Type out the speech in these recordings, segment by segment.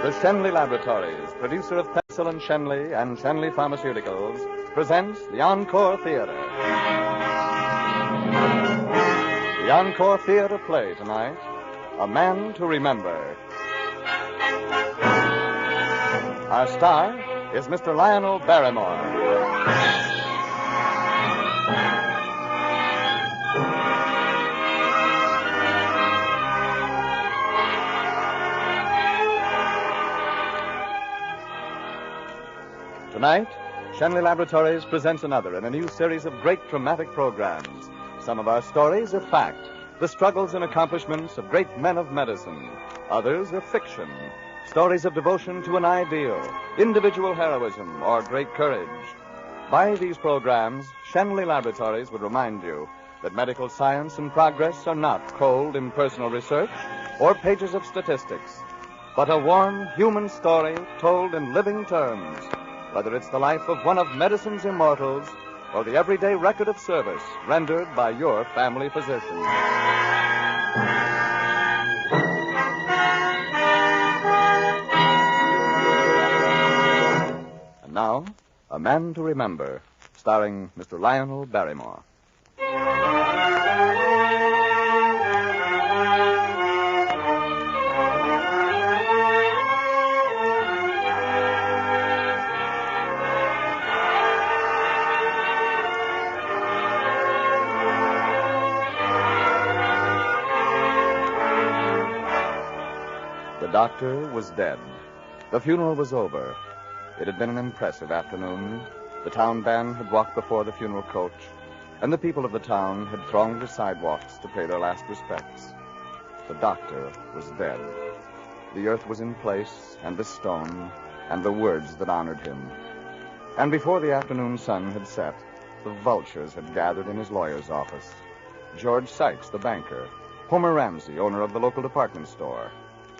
The Shenley Laboratories, producer of Penicillin Shenley and Shenley Pharmaceuticals, presents the Encore Theater. The Encore Theater play tonight, A Man to Remember. Our star is Mr. Lionel Barrymore. Tonight, Shenley Laboratories presents another in a new series of great dramatic programs. Some of our stories are fact, the struggles and accomplishments of great men of medicine. Others are fiction, stories of devotion to an ideal, individual heroism, or great courage. By these programs, Shenley Laboratories would remind you that medical science and progress are not cold, impersonal research or pages of statistics, but a warm, human story told in living terms. Whether it's the life of one of medicine's immortals or the everyday record of service rendered by your family physician. And now, A Man to Remember, starring Mr. Lionel Barrymore. The doctor was dead. The funeral was over. It had been an impressive afternoon. The town band had walked before the funeral coach, and the people of the town had thronged the sidewalks to pay their last respects. The doctor was dead. The earth was in place, and the stone, and the words that honored him. And before the afternoon sun had set, the vultures had gathered in his lawyer's office. George Sykes, the banker, Homer Ramsey, owner of the local department store,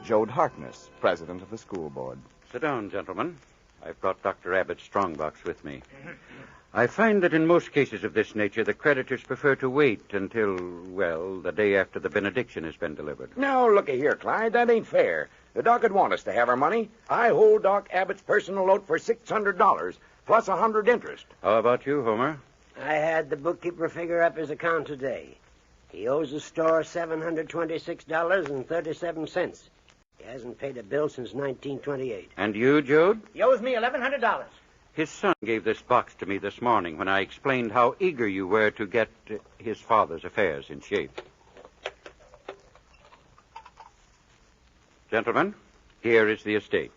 Jode Harkness, president of the school board. Sit down, gentlemen. I've brought Dr. Abbott's strongbox with me. I find that in most cases of this nature, the creditors prefer to wait until, well, the day after the benediction has been delivered. Now, looky here, Clyde. That ain't fair. The doc would want us to have our money. I hold Doc Abbott's personal note for $600, plus 100 interest. How about you, Homer? I had the bookkeeper figure up his account today. He owes the store $726.37. He hasn't paid a bill since 1928. And you, Jode? He owes me $1,100. His son gave this box to me this morning when I explained how eager you were to get his father's affairs in shape. Gentlemen, here is the estate.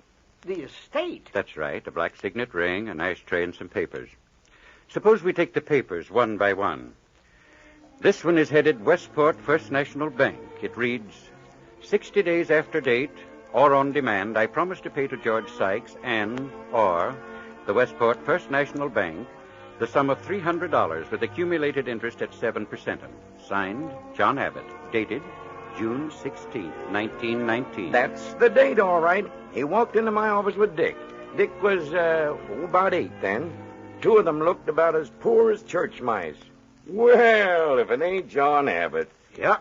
The estate? That's right. A black signet ring, an ashtray, and some papers. Suppose we take the papers one by one. This one is headed Westport First National Bank. It reads, 60 days after date, or on demand, I promise to pay to George Sykes and, or, the Westport First National Bank, the sum of $300 with accumulated interest at 7%. Signed, John Abbott. Dated, June 16, 1919. That's the date, all right. He walked into my office with Dick. Dick was, about 8 then. Two of them looked about as poor as church mice. Well, if it ain't John Abbott. Yeah.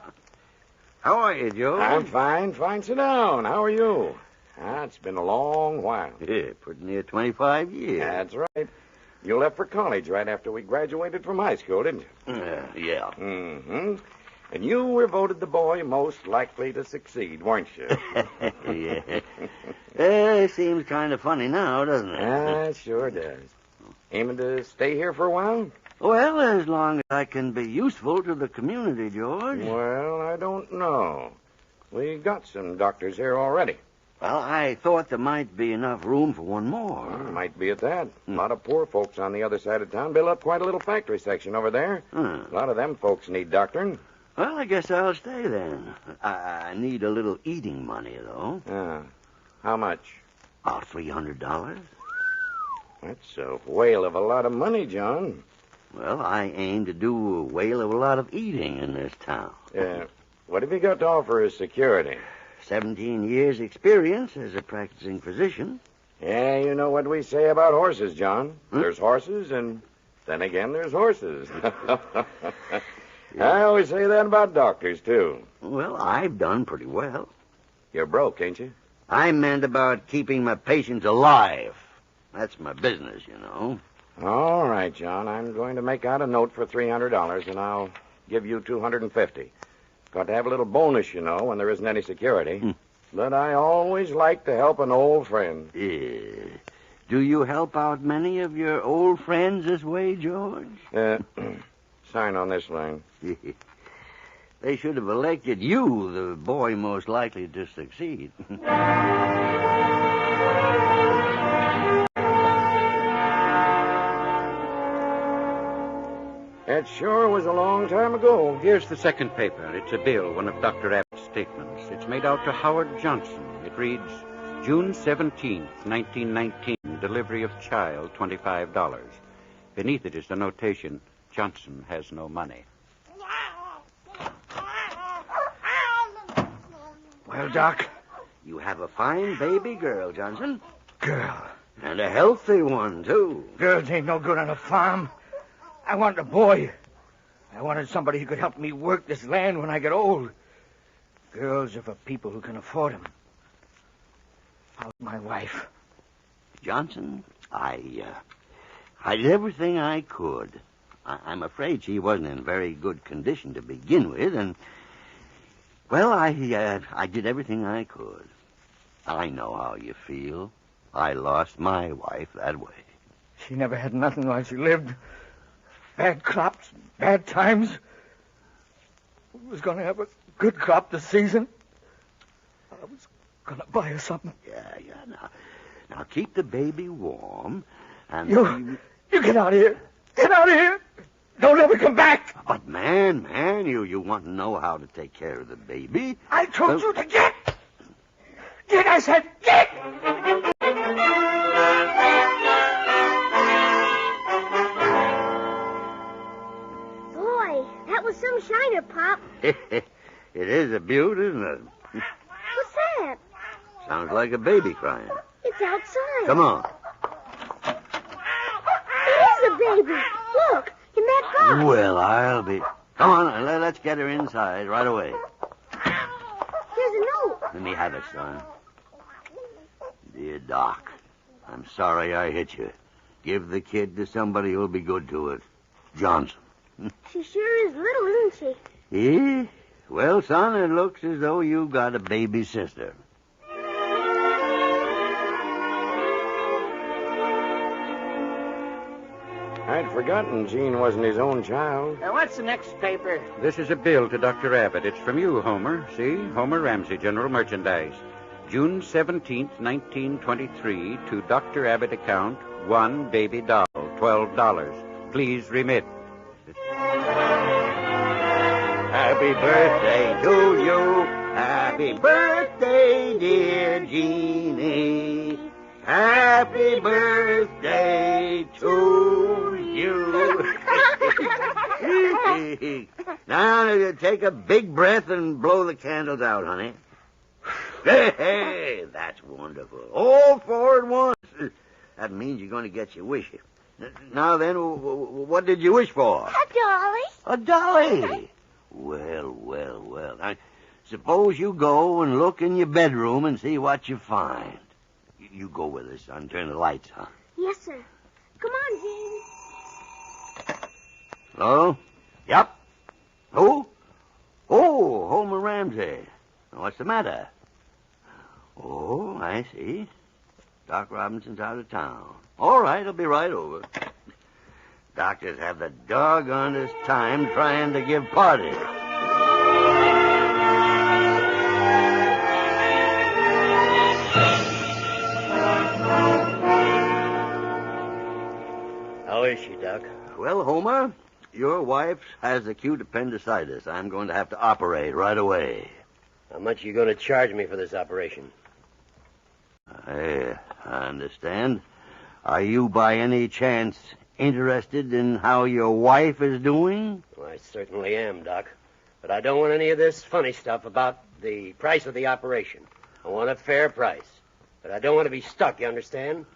How are you, Joe? I'm fine. Sit down. How are you? It's been a long while. Yeah, pretty near 25 years. That's right. You left for college right after we graduated from high school, didn't you? Yeah. Mm-hmm. And you were voted the boy most likely to succeed, weren't you? Yeah. It seems kind of funny now, doesn't it? It sure does. Aiming to stay here for a while? Well, as long as I can be useful to the community, George. Well, I don't know. We got some doctors here already. Well, I thought there might be enough room for one more. Might be at that. A lot of poor folks on the other side of town built up quite a little factory section over there. A lot of them folks need doctoring. Well, I guess I'll stay then. I need a little eating money, though. How much? About $300. That's a whale of a lot of money, John. Well, I aim to do a whale of a lot of eating in this town. What have you got to offer as security? 17 years' experience as a practicing physician. Yeah, you know what we say about horses, John. There's horses, and then again there's horses. I always say that about doctors, too. Well, I've done pretty well. You're broke, ain't you? I meant about keeping my patients alive. That's my business, you know. All right, John. I'm going to make out a note for $300, and I'll give you $250. Got to have a little bonus, you know, when there isn't any security. But I always like to help an old friend. Yeah. Do you help out many of your old friends this way, George? Sign on this line. They should have elected you the boy most likely to succeed. That sure was a long time ago. Here's the second paper. It's a bill, one of Dr. Abbott's statements. It's made out to Howard Johnson. It reads, June 17th, 1919, delivery of child, $25. Beneath it is the notation, Johnson has no money. Well, Doc, you have a fine baby girl, Johnson. Girl. And a healthy one, too. Girls ain't no good on a farm. I wanted a boy. I wanted somebody who could help me work this land when I get old. Girls are for people who can afford them. How's my wife? Johnson, I did everything I could. I'm afraid she wasn't in very good condition to begin with, and... Well, I did everything I could. I know how you feel. I lost my wife that way. She never had nothing while she lived. Bad crops, bad times. I was going to have a good crop this season. I was going to buy her something. Yeah. Now keep the baby warm, and... You get out of here. Get out of here. Don't ever come back. But, man, you want to know how to take care of the baby. I told you to get. Get, I said, get. Boy, that was some shiner, Pop. It is a beaut, isn't it? What's that? Sounds like a baby crying. It's outside. Come on. It is a baby. Look, in that box. Well, I'll be... Come on, let's get her inside right away. Here's a note. Let me have it, son. Dear Doc, I'm sorry I hit you. Give the kid to somebody who'll be good to it. Johnson. She sure is little, isn't she? Eh? Well, son, it looks as though you got a baby sister. I'd forgotten Jean wasn't his own child. What's the next paper? This is a bill to Dr. Abbott. It's from you, Homer. See? Homer Ramsey, General Merchandise. June 17th, 1923, to Dr. Abbott account, 1 baby doll, $12. Please remit. Happy birthday to you. Happy birthday, dear Jeannie. Happy birthday to you. Now, take a big breath and blow the candles out, honey. Hey, that's wonderful. All four at once. That means you're going to get your wish. Now then, what did you wish for? A dolly. A dolly. Well. Now, suppose you go and look in your bedroom and see what you find. You go with us, son. Turn the lights on. Yes, sir. Come on, Jean. Hello? Yep. Who? Oh, Homer Ramsey. What's the matter? Oh, I see. Doc Robinson's out of town. All right, I'll be right over. Doctors have the doggonest time trying to give parties. How is she, Doc? Well, Homer, your wife has acute appendicitis. I'm going to have to operate right away. How much are you going to charge me for this operation? I understand. Are you by any chance interested in how your wife is doing? Well, I certainly am, Doc. But I don't want any of this funny stuff about the price of the operation. I want a fair price. But I don't want to be stuck, you understand?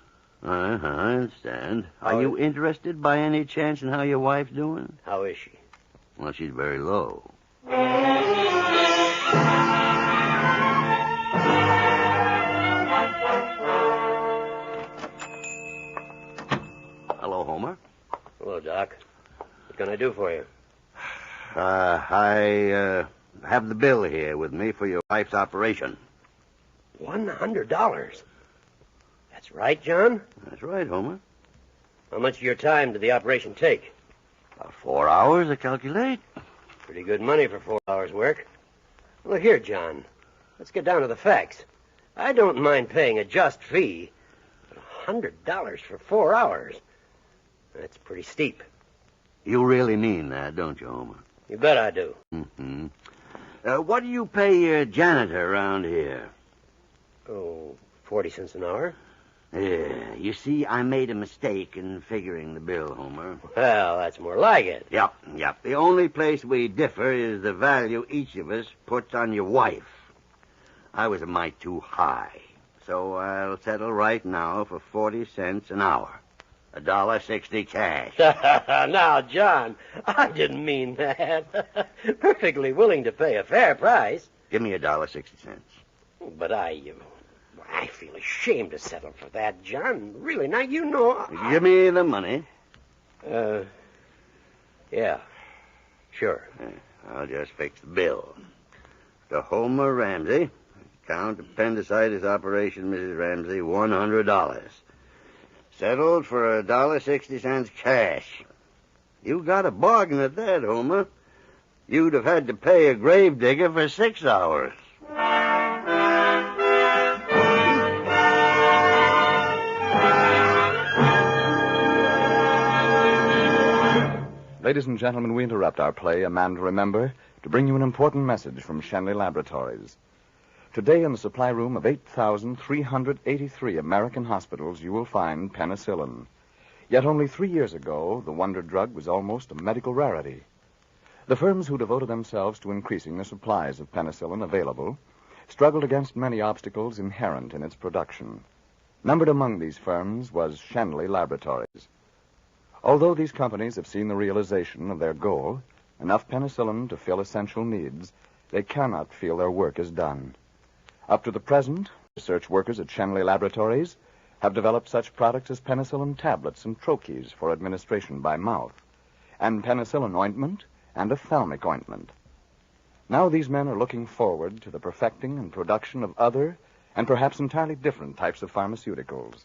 I understand. Are you interested by any chance in how your wife's doing? How is she? Well, she's very low. can I do for you? I have the bill here with me for your wife's operation. $100. That's right, John? That's right, Homer. How much of your time did the operation take? About 4 hours, I calculate. Pretty good money for 4 hours' work. Look here, John. Let's get down to the facts. I don't mind paying a just fee, but $100 for 4 hours? That's pretty steep. You really mean that, don't you, Homer? You bet I do. Mm-hmm. What do you pay your janitor around here? Oh, 40 cents an hour? Yeah, you see, I made a mistake in figuring the bill, Homer. Well, that's more like it. Yep. The only place we differ is the value each of us puts on your wife. I was a mite too high, so I'll settle right now for 40 cents an hour. $1.60 cash. Now, John, I didn't mean that. Perfectly willing to pay a fair price. Give me $1.60. But I feel ashamed to settle for that, John. Really, now you know... Give me the money. Yeah, sure. I'll just fix the bill. To Homer Ramsey, Count Appendicitis Operation, Mrs. Ramsey, $100. Settled for $1.60 cash. You got a bargain at that, Homer. You'd have had to pay a gravedigger for 6 hours. Ladies and gentlemen, we interrupt our play, A Man to Remember, to bring you an important message from Shenley Laboratories. Today, in the supply room of 8,383 American hospitals, you will find penicillin. Yet only 3 years ago, the wonder drug was almost a medical rarity. The firms who devoted themselves to increasing the supplies of penicillin available struggled against many obstacles inherent in its production. Numbered among these firms was Shenley Laboratories. Although these companies have seen the realization of their goal, enough penicillin to fill essential needs, they cannot feel their work is done. Up to the present, research workers at Shenley Laboratories have developed such products as penicillin tablets and troches for administration by mouth, and penicillin ointment and ophthalmic ointment. Now these men are looking forward to the perfecting and production of other and perhaps entirely different types of pharmaceuticals.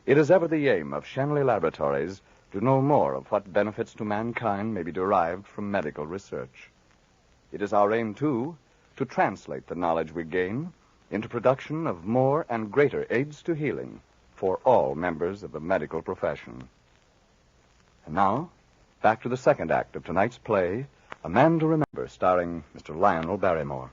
It is ever the aim of Shenley Laboratories to know more of what benefits to mankind may be derived from medical research. It is our aim, too, to translate the knowledge we gain into production of more and greater aids to healing for all members of the medical profession. And now, back to the second act of tonight's play, A Man to Remember, starring Mr. Lionel Barrymore.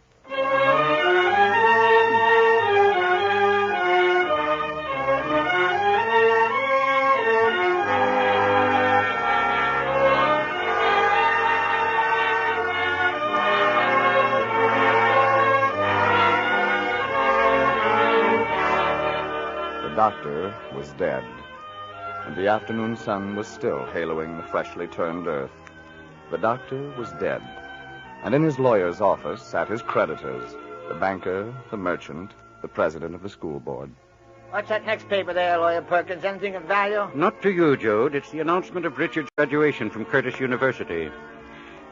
The doctor was dead, and the afternoon sun was still haloing the freshly turned earth. The doctor was dead, and in his lawyer's office sat his creditors, the banker, the merchant, the president of the school board. What's that next paper there, Lawyer Perkins? Anything of value? Not to you, Jode. It's the announcement of Richard's graduation from Curtis University.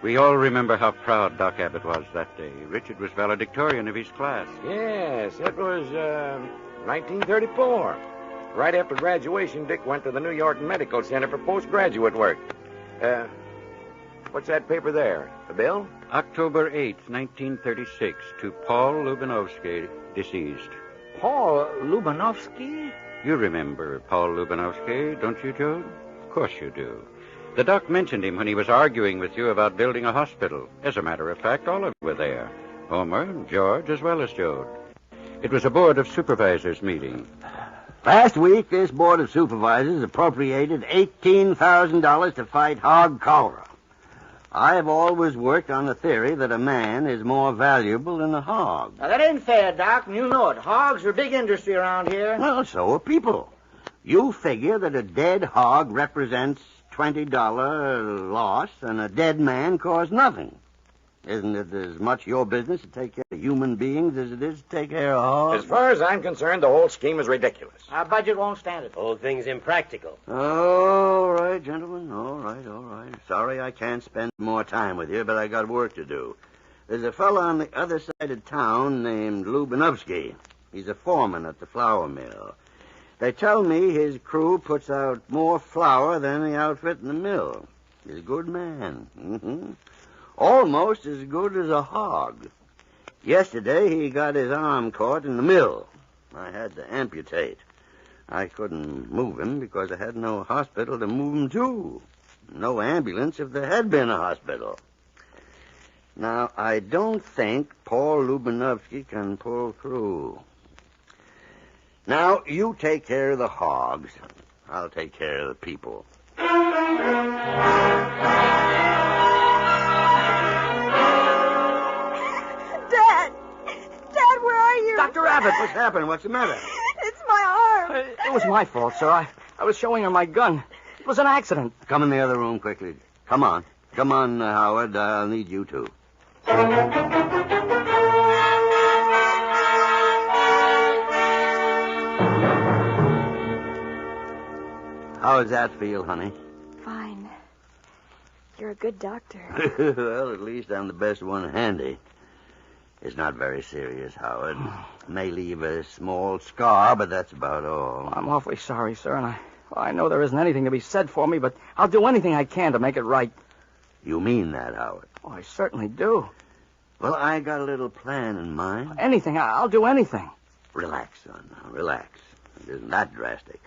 We all remember how proud Doc Abbott was that day. Richard was valedictorian of his class. Yes, it was 1934. Right after graduation, Dick went to the New York Medical Center for postgraduate work. What's that paper there? The bill? October 8th, 1936, to Paul Lubanovsky, deceased. Paul Lubanovsky? You remember Paul Lubanovsky, don't you, Jode? Of course you do. The doc mentioned him when he was arguing with you about building a hospital. As a matter of fact, all of you were there. Homer, George, as well as Jode. It was a Board of Supervisors meeting. Last week, this Board of Supervisors appropriated $18,000 to fight hog cholera. I have always worked on the theory that a man is more valuable than a hog. Now, that ain't fair, Doc, and you know it. Hogs are big industry around here. Well, so are people. You figure that a dead hog represents $20 loss and a dead man costs nothing. Isn't it as much your business to take care of human beings as it is to take care of hogs? As far as I'm concerned, the whole scheme is ridiculous. Our budget won't stand it. Whole thing's impractical. All right, gentlemen. All right. Sorry I can't spend more time with you, but I got work to do. There's a fellow on the other side of town named Lubinovsky. He's a foreman at the flour mill. They tell me his crew puts out more flour than any outfit in the mill. He's a good man. Mm-hmm. Almost as good as a hog. Yesterday, he got his arm caught in the mill. I had to amputate. I couldn't move him because I had no hospital to move him to. No ambulance if there had been a hospital. Now, I don't think Paul Lubinovsky can pull through. Now, you take care of the hogs. I'll take care of the people. Dad, where are you? Dr. Abbott! What's happened? What's the matter? It's my arm. It was my fault, sir. I was showing her my gun. It was an accident. Come in the other room quickly. Come on, Howard. I'll need you too. How does that feel, honey? Fine. You're a good doctor. Well, at least I'm the best one handy. It's not very serious, Howard. May leave a small scar, but that's about all. I'm awfully sorry, sir, and I know there isn't anything to be said for me, but I'll do anything I can to make it right. You mean that, Howard? Oh, I certainly do. Well, I got a little plan in mind. Anything. I'll do anything. Relax, son. Now, relax. It isn't that drastic.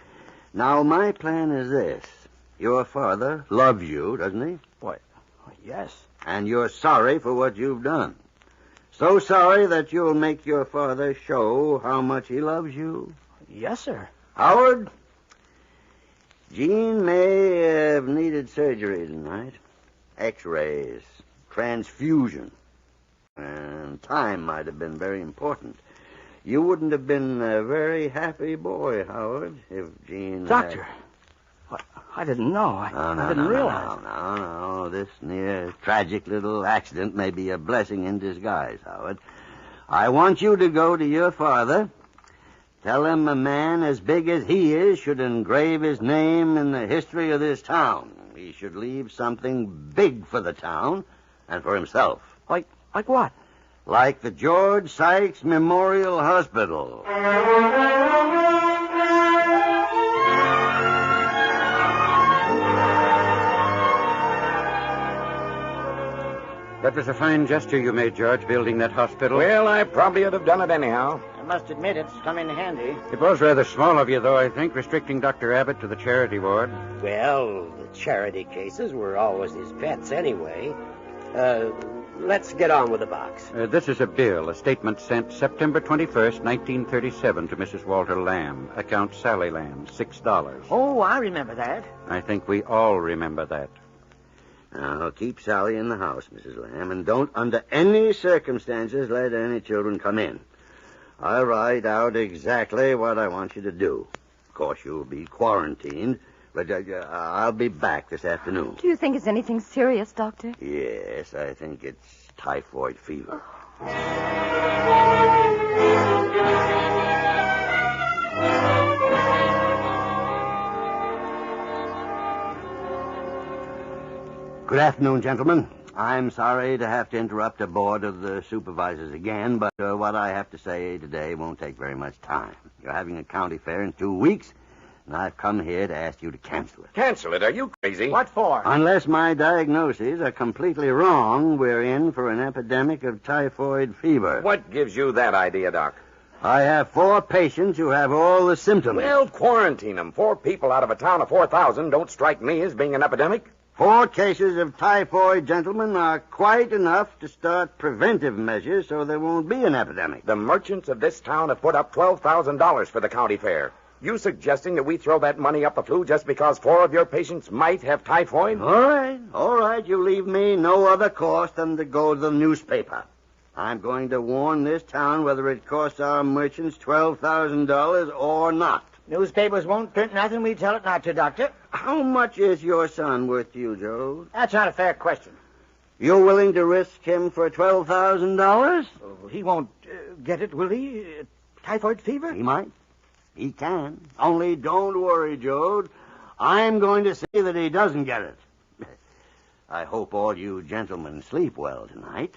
Now, my plan is this. Your father loves you, doesn't he? Why, yes. And you're sorry for what you've done. So sorry that you'll make your father show how much he loves you. Yes, sir. Howard, Jean may have needed surgery tonight. X-rays, transfusion. And time might have been very important. You wouldn't have been a very happy boy, Howard, if Jean Doctor, I didn't know. I didn't realize. No. This near tragic little accident may be a blessing in disguise, Howard. I want you to go to your father. Tell him a man as big as he is should engrave his name in the history of this town. He should leave something big for the town and for himself. Like what? Like the George Sykes Memorial Hospital. That was a fine gesture you made, George, building that hospital. Well, I probably would have done it anyhow. I must admit it's come in handy. It was rather small of you, though, I think, restricting Dr. Abbott to the charity ward. Well, the charity cases were always his pets anyway. Let's get on with the box. This is a bill, a statement sent September 21st, 1937 to Mrs. Walter Lamb. Account Sally Lamb, $6. Oh, I remember that. I think we all remember that. Now, keep Sally in the house, Mrs. Lamb, and don't under any circumstances let any children come in. I'll write out exactly what I want you to do. Of course, you'll be quarantined, but I'll be back this afternoon. Do you think it's anything serious, Doctor? Yes, I think it's typhoid fever. Good afternoon, gentlemen. I'm sorry to have to interrupt a board of the supervisors again, but what I have to say today won't take very much time. You're having a county fair in 2 weeks, and I've come here to ask you to cancel it. Cancel it? Are you crazy? What for? Unless my diagnoses are completely wrong, we're in for an epidemic of typhoid fever. What gives you that idea, Doc? I have 4 patients who have all the symptoms. Well, quarantine them. 4 people out of a town of 4,000 don't strike me as being an epidemic. 4 cases of typhoid, gentlemen, are quite enough to start preventive measures so there won't be an epidemic. The merchants of this town have put up $12,000 for the county fair. You suggesting that we throw that money up the flue just because 4 of your patients might have typhoid? All right. You leave me no other course than to go to the newspaper. I'm going to warn this town whether it costs our merchants $12,000 or not. Newspapers won't print nothing we tell it not to, Doctor. How much is your son worth to you, Joe? That's not a fair question. You're willing to risk him for $12,000? Oh, he won't get it, will he? Typhoid fever? He might. He can. Only don't worry, Jode. I'm going to see that he doesn't get it. I hope all you gentlemen sleep well tonight.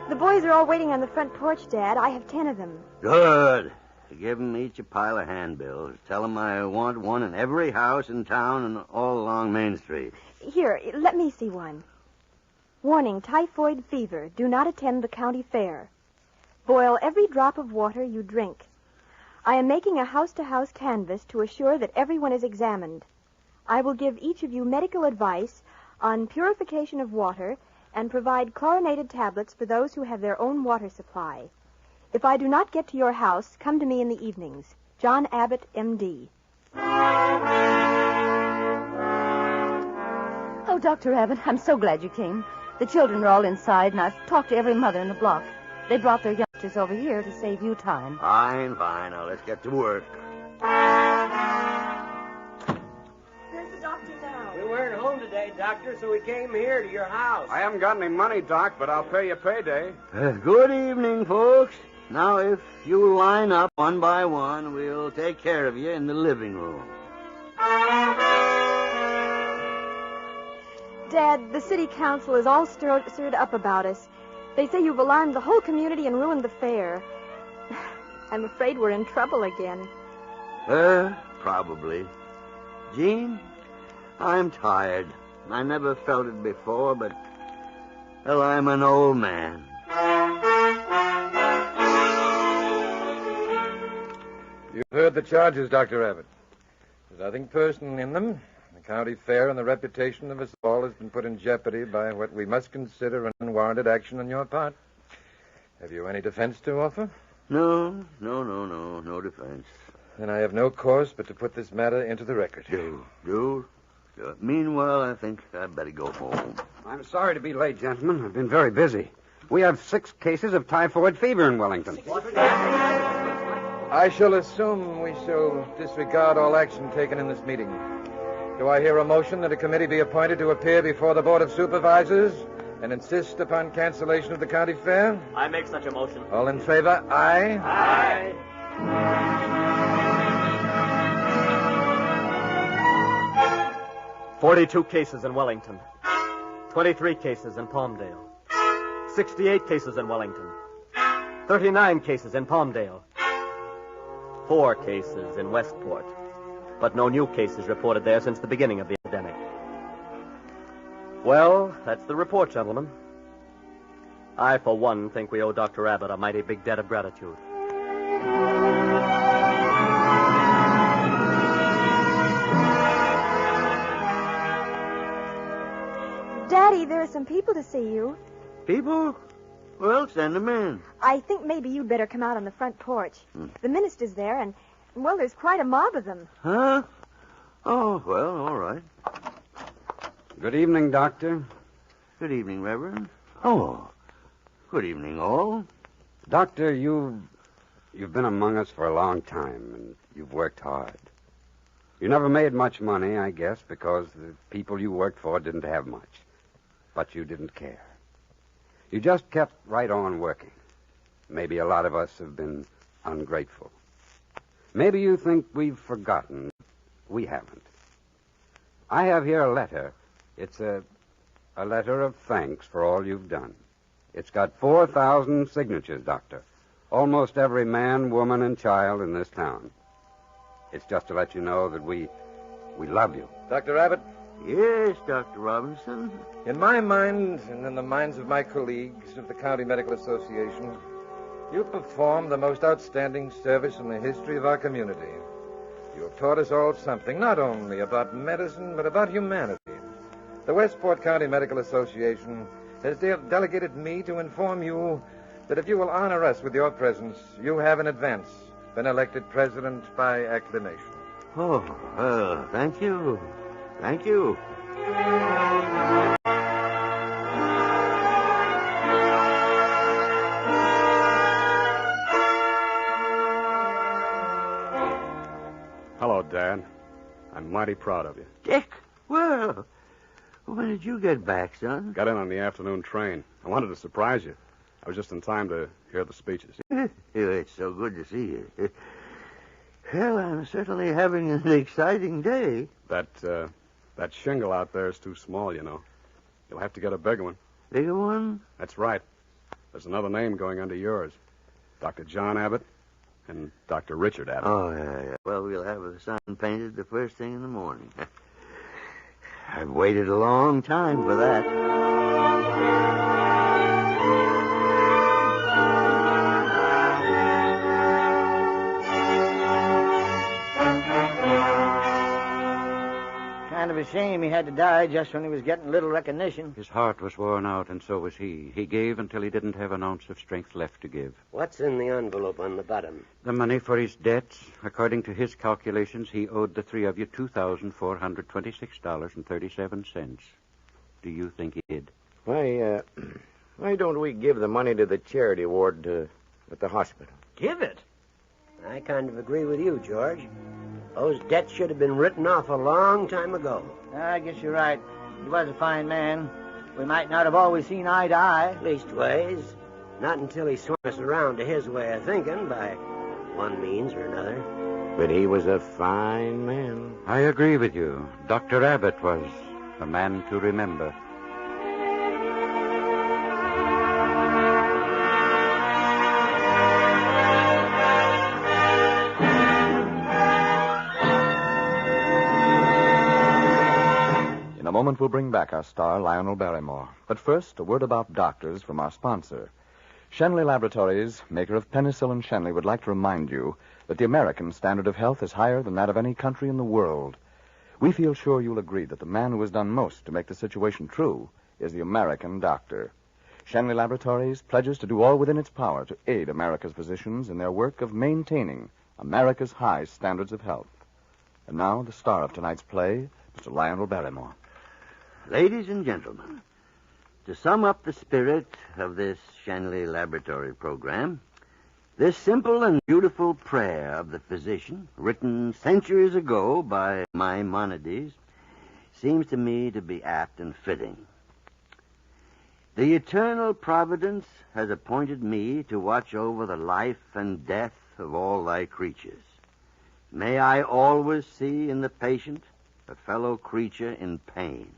The boys are all waiting on the front porch, Dad. I have 10 of them. Good. Give them each a pile of handbills. Tell them I want one in every house in town and all along Main Street. Here, let me see one. Warning, typhoid fever. Do not attend the county fair. Boil every drop of water you drink. I am making a house-to-house canvass to assure that everyone is examined. I will give each of you medical advice on purification of water and provide chlorinated tablets for those who have their own water supply. If I do not get to your house, come to me in the evenings. John Abbott, M.D. Oh, Dr. Abbott, I'm so glad you came. The children are all inside, and I've talked to every mother in the block. They brought their youngsters over here to save you time. Fine. Now, let's get to work. There's the doctor now. We weren't home today, Doctor, so we came here to your house. I haven't got any money, Doc, but I'll pay you payday. Good evening, folks. Now, if you line up one by one, we'll take care of you in the living room. Dad, the city council is all stirred up about us. They say you've alarmed the whole community and ruined the fair. I'm afraid we're in trouble again. Probably. Jean, I'm tired. I never felt it before, but, well, I'm an old man. You've heard the charges, Dr. Abbott. There's nothing personal in them. The county fair and the reputation of us all has been put in jeopardy by what we must consider an unwarranted action on your part. Have you any defense to offer? No defense. Then I have no course but to put this matter into the record. Do. Meanwhile, I think I'd better go home. I'm sorry to be late, gentlemen. I've been very busy. We have 6 cases of typhoid fever in Wellington. I shall assume we shall disregard all action taken in this meeting. Do I hear a motion that a committee be appointed to appear before the Board of Supervisors and insist upon cancellation of the county fair? I make such a motion. All in favor? Aye. Aye. 42 cases in Wellington. 23 cases in Palmdale. 68 cases in Wellington. 39 cases in Palmdale. 4 cases in Westport. But no new cases reported there since the beginning of the epidemic. Well, that's the report, gentlemen. I, for one, think we owe Dr. Abbott a mighty big debt of gratitude. Daddy, there are some people to see you. People? Well, send them in. I think maybe you'd better come out on the front porch. The minister's there, and, well, there's quite a mob of them. Huh? Oh, well, all right. Good evening, Doctor. Good evening, Reverend. Oh, good evening, all. Doctor, you've been among us for a long time, and you've worked hard. You never made much money, I guess, because the people you worked for didn't have much. But you didn't care. You just kept right on working. Maybe a lot of us have been ungrateful. Maybe you think we've forgotten. We haven't. I have here a letter. It's a letter of thanks for all you've done. It's got 4,000 signatures, Doctor. Almost every man, woman, and child in this town. It's just to let you know that we love you. Dr. Abbott? Yes, Dr. Robinson. In my mind, and in the minds of my colleagues of the County Medical Association, you performed the most outstanding service in the history of our community. You have taught us all something, not only about medicine, but about humanity. The Westport County Medical Association has delegated me to inform you that if you will honor us with your presence, you have in advance been elected president by acclamation. Oh, well, thank you. Thank you. Hello, Dad. I'm mighty proud of you. Dick, well, when did you get back, son? Got in on the afternoon train. I wanted to surprise you. I was just in time to hear the speeches. It's so good to see you. Well, I'm certainly having an exciting day. That shingle out there is too small, you know. You'll have to get a bigger one. Bigger one? That's right. There's another name going under yours. Dr. John Abbott and Dr. Richard Abbott. Oh, yeah. Well, we'll have the sign painted the first thing in the morning. I've waited a long time for that. Kind of a shame he had to die just when he was getting little recognition. His heart was worn out, and so was he. He gave until he didn't have an ounce of strength left to give. What's in the envelope on the bottom? The money for his debts. According to his calculations, he owed the three of you $2,426.37. Do you think he did? Why don't we give the money to the charity ward at the hospital? Give it? I kind of agree with you, George. Those debts should have been written off a long time ago. I guess you're right. He was a fine man. We might not have always seen eye to eye. Leastways, not until he swung us around to his way of thinking by one means or another. But he was a fine man. I agree with you. Dr. Abbott was a man to remember. In a moment, we'll bring back our star, Lionel Barrymore. But first, a word about doctors from our sponsor. Shenley Laboratories, maker of penicillin Shenley, would like to remind you that the American standard of health is higher than that of any country in the world. We feel sure you'll agree that the man who has done most to make the situation true is the American doctor. Shenley Laboratories pledges to do all within its power to aid America's physicians in their work of maintaining America's high standards of health. And now, the star of tonight's play, Mr. Lionel Barrymore. Ladies and gentlemen, to sum up the spirit of this Shenley Laboratory program, this simple and beautiful prayer of the physician, written centuries ago by Maimonides, seems to me to be apt and fitting. The eternal providence has appointed me to watch over the life and death of all thy creatures. May I always see in the patient a fellow creature in pain.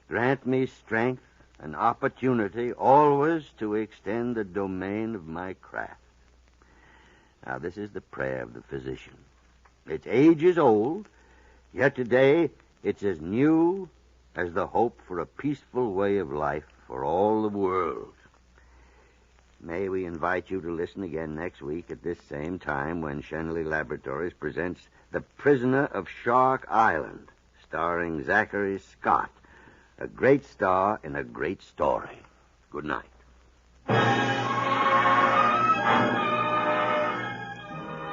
Grant me strength and opportunity always to extend the domain of my craft. Now, this is the prayer of the physician. Its age is old, yet today it's as new as the hope for a peaceful way of life for all the world. May we invite you to listen again next week at this same time when Shenley Laboratories presents The Prisoner of Shark Island, starring Zachary Scott, a great star in a great story. Good night.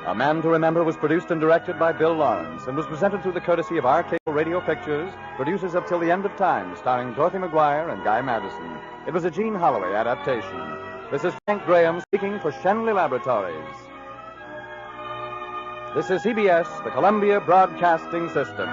A Man to Remember was produced and directed by Bill Lawrence and was presented through the courtesy of our Cable Radio Pictures, producers of Till the End of Time, starring Dorothy McGuire and Guy Madison. It was a Gene Holloway adaptation. This is Frank Graham speaking for Shenley Laboratories. This is CBS, the Columbia Broadcasting System.